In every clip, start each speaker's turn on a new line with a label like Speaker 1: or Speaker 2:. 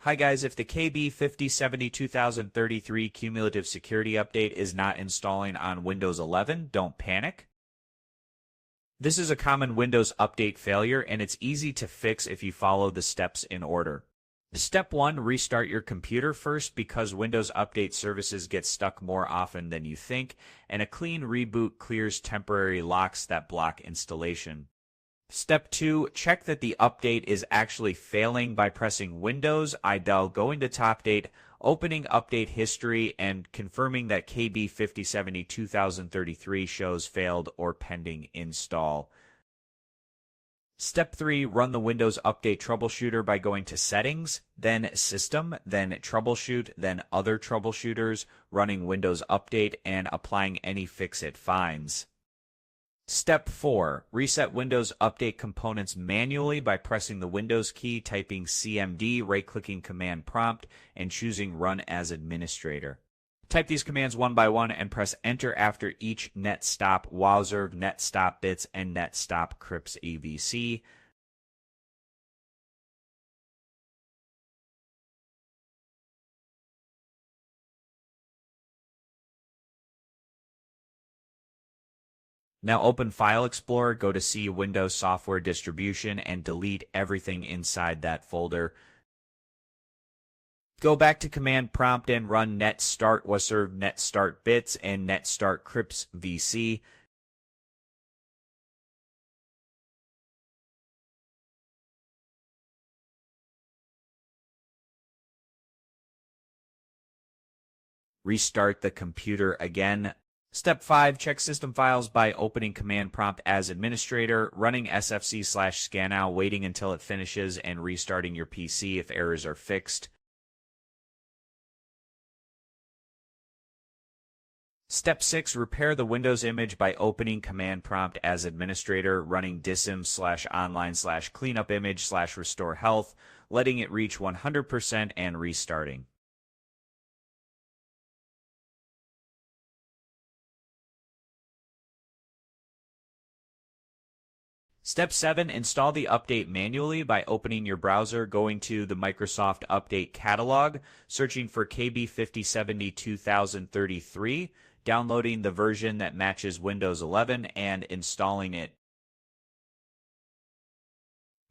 Speaker 1: Hi guys, if the KB50-72033 cumulative security update is not installing on Windows 11, don't panic. This is a common Windows update failure, and it's easy to fix if you follow the steps in order. Step 1, restart your computer first because Windows Update services get stuck more often than you think, and a clean reboot clears temporary locks that block installation. Step 2, check that the update is actually failing by pressing Windows, IDL, going to Top Date, opening Update History, and confirming that KB50-72033 shows failed or pending install. Step 3, run the Windows Update troubleshooter by going to Settings, then System, then Troubleshoot, then Other Troubleshooters, running Windows Update, and applying any fix it finds. Step 4, reset Windows Update components manually by pressing the Windows key, typing CMD, right-clicking Command Prompt, and choosing Run as Administrator. Type these commands one by one and press Enter after each netstop wowser, netstop bits, and netstop crypts avc. Now open File Explorer, go to C Windows Software Distribution, and delete everything inside that folder. Go back to Command Prompt and run net start wowser, net start bits, and net start crypts vc. Restart the computer again. Step 5, check system files by opening Command Prompt as Administrator, running sfc/scanow, waiting until it finishes, and restarting your PC if errors are fixed. Step 6, repair the Windows image by opening Command Prompt as Administrator, running DISM/online/cleanup image/restore health, letting it reach 100% and restarting. Step 7, install the update manually by opening your browser, going to the Microsoft Update Catalog, searching for KB50-72033, downloading the version that matches Windows 11, and installing it.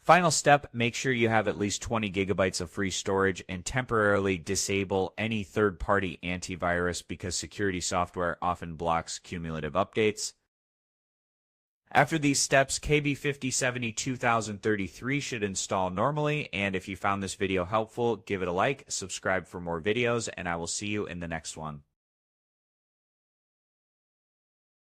Speaker 1: Final step, make sure you have at least 20 gigabytes of free storage and temporarily disable any third-party antivirus because security software often blocks cumulative updates. After these steps, KB50-72033 should install normally, and if you found this video helpful, give it a like, subscribe for more videos, and I will see you in the next one.